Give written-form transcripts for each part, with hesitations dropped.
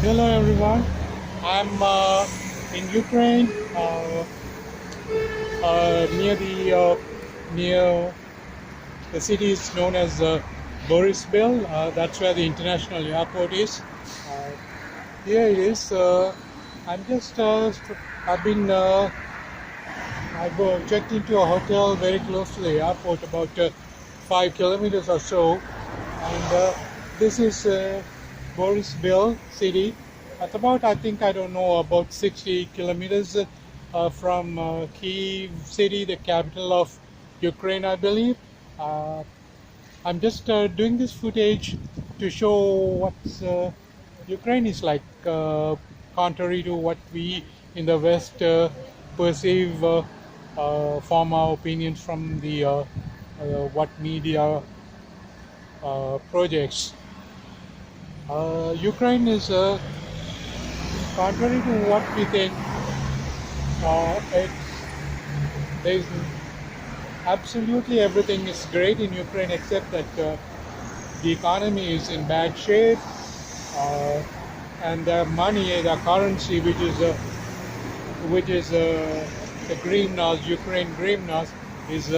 Hello everyone. I'm in Ukraine, near the city is known as Boryspil. That's where the international airport is. Uh, Here it is. I'm just I've been I've checked into a hotel very close to the airport, about 5 kilometers or so, and this is Boryspil city. At about, I think, I don't know, about 60 kilometers from Kiev city, the capital of Ukraine, I believe. Uh, I'm just doing this footage to show what Ukraine is like, contrary to what we in the West perceive, form our opinions from the what media projects. Ukraine is, contrary to what we think, there's absolutely everything is great in Ukraine except that the economy is in bad shape, uh, and their money, their currency, which is the grivnas, Ukraine grivnas, is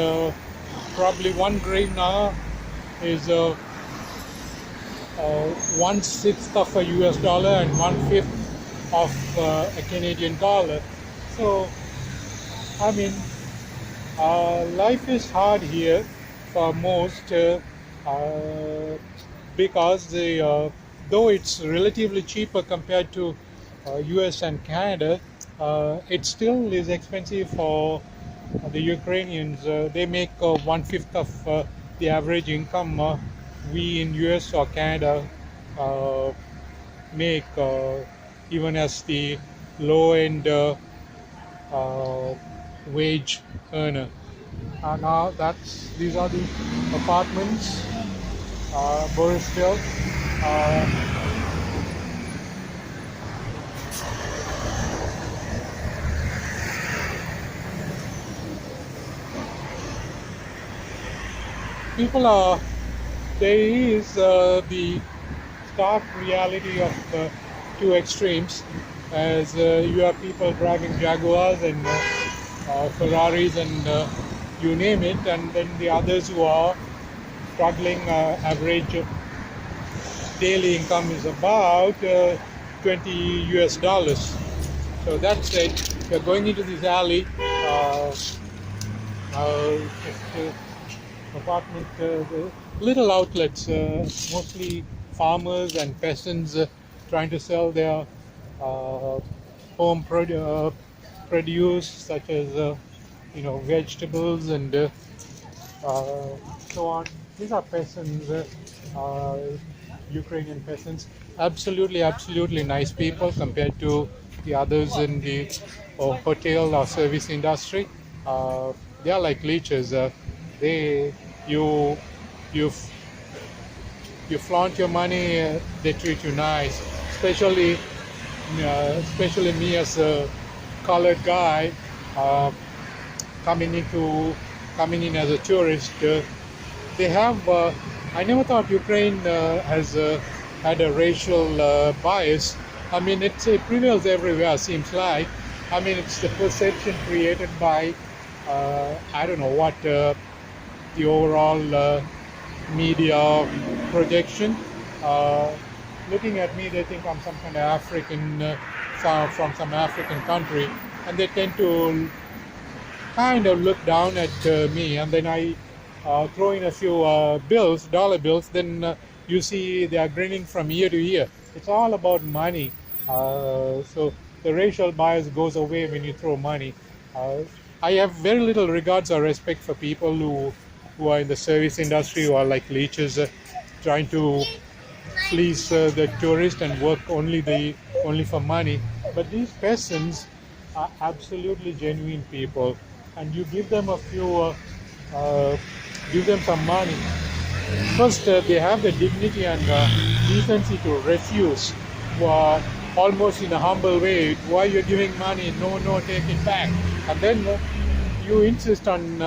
probably one grivna is 1/6 of a US dollar and 1/5 of a Canadian dollar. So, I mean, life is hard here for most, because though it's relatively cheaper compared to US and Canada, it still is expensive for the Ukrainians. They make 1/5 of the average income we in US or Canada uh, make, even as the low end uh, wage earner. Now these are the apartments, Borisville. Uh, People are, there is the stark reality of two extremes, as you have people driving Jaguars and Ferraris and you name it, and then the others who are struggling. Average daily income is about 20 US dollars. So that's it. We're going into this alley. Just apartment, little outlets, mostly farmers and peasants trying to sell their uh, home produce, such as vegetables and so on. These are peasants, Ukrainian peasants. Absolutely, absolutely nice people compared to the others in the hotel or service industry. They are like leeches. They you you you flaunt your money, they treat you nice. Especially me as a colored guy, uh, coming into coming in as a tourist. They have. I never thought Ukraine has had a racial bias. I mean, it prevails everywhere. Seems like. I mean, it's the perception created by I don't know what the overall media projection. Uh, Looking at me, they think I'm some kind of African, from some African country, and they tend to kind of look down at me. And then I throw in a few dollar bills, then you see they are grinning from ear to ear. It's all about money. So the racial bias goes away when you throw money. Uh, I have very little regards or respect for people who are in the service industry, who are like leeches, trying to please the tourist and work only for money. But these peasants are absolutely genuine people, and you give them a few, uh, give them some money. First, they have the dignity and decency to refuse, almost in a humble way. Why you're giving money? No, no, take it back. And then you insist and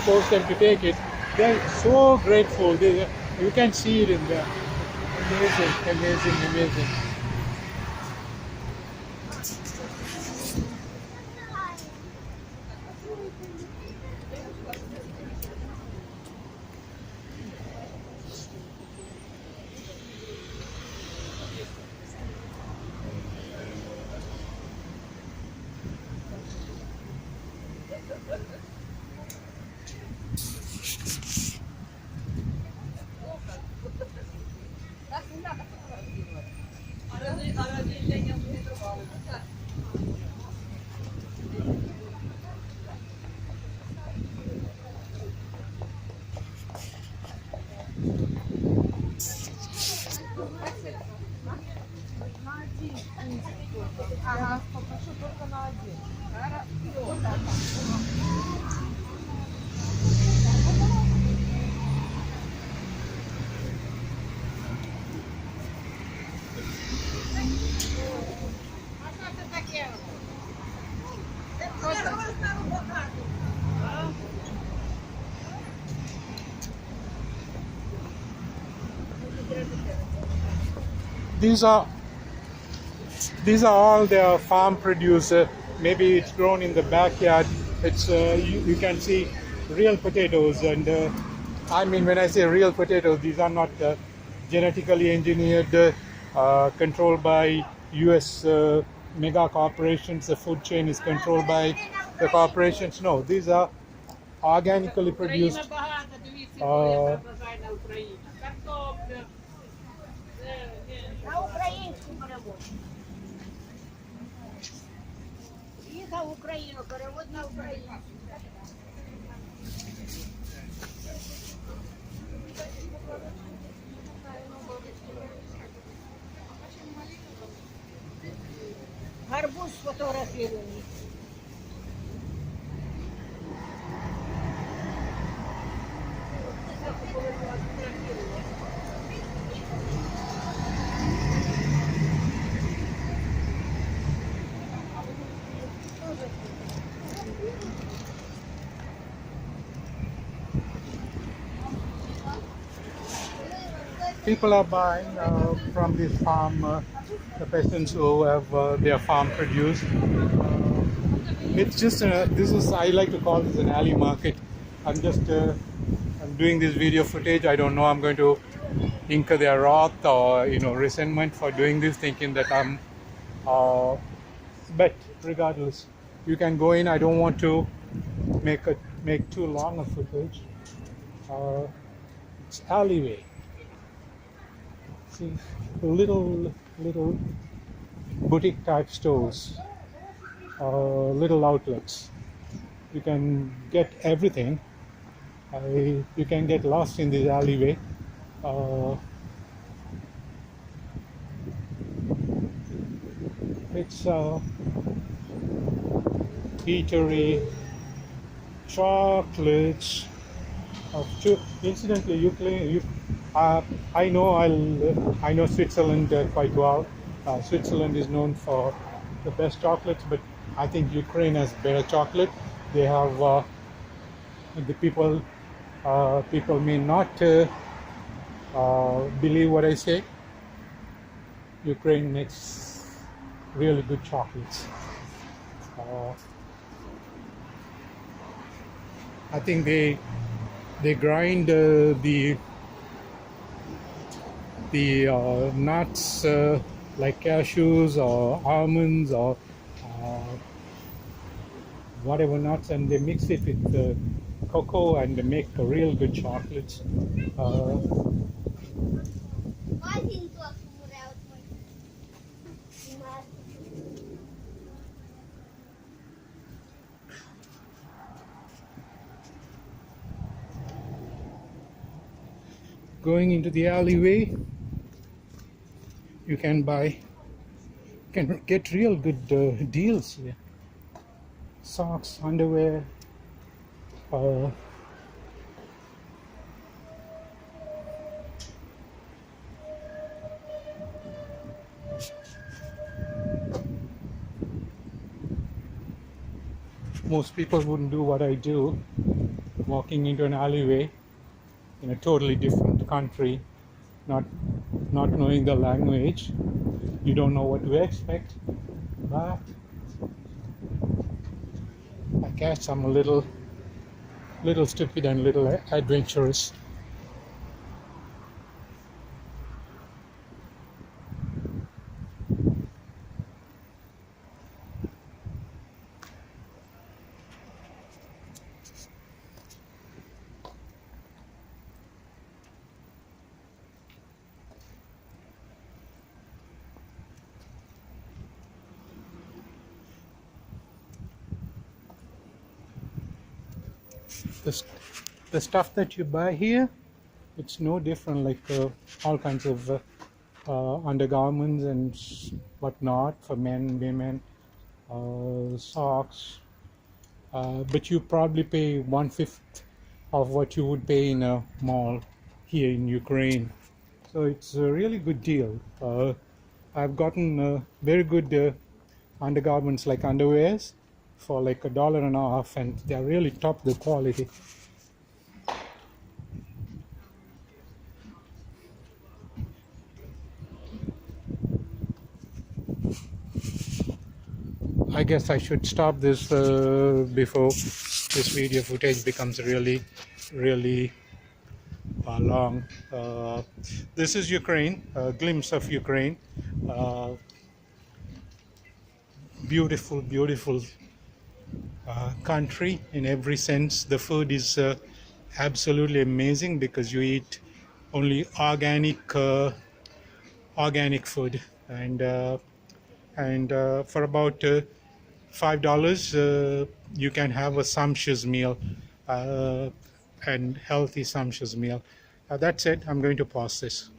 force them to take it. They're so grateful. You can see it in them. Amazing, amazing, amazing. Ага, попрошу только на один. These are these are all their farm produce. Maybe it's grown in the backyard. It's you can see real potatoes, and I mean when I say real potatoes, these are not genetically engineered, controlled by U.S. Mega corporations. The food chain is controlled by the corporations. No, these are organically produced. Uh, На українську перевод. Їхав в Україну, перевод на українську. Гарбуз сфотографірований. People are buying from this farm, the peasants who have their farm produce. It's just this is, I like to call this an alley market. I'm just I'm doing this video footage. I don't know I'm going to incur their wrath or resentment for doing this, thinking that I'm but regardless, you can go in. I don't want to make too long a footage. It's alleyway. See, little boutique type stores, little outlets. You can get everything. You can get lost in this alleyway. It's a eatery, chocolates. Incidentally, I know Switzerland quite well. Switzerland is known for the best chocolates, but I think Ukraine has better chocolate. They have the people may not believe what I say. Ukraine makes really good chocolates. I think they grind the nuts like cashews or almonds or whatever nuts, and they mix it with cocoa and they make a real good chocolates. Going into the alleyway, you can get real good deals here. Socks, underwear, most people wouldn't do what I do, walking into an alleyway in a totally different country, not not knowing the language, you don't know what to expect. But I guess I'm a little stupid and little adventurous. The, the stuff that you buy here, it's no different, like all kinds of undergarments and whatnot for men, women, socks, but you probably pay 1/5 of what you would pay in a mall here in Ukraine. So it's a really good deal. I've gotten very good undergarments like underwears for like $1.50, and they're really top the quality. I guess I should stop this before this video footage becomes really long. This is Ukraine, a glimpse of Ukraine. Uh, beautiful country in every sense. The food is absolutely amazing because you eat only organic food, and for about $5 you can have a sumptuous meal, and healthy sumptuous meal. That's it. I'm going to pause this.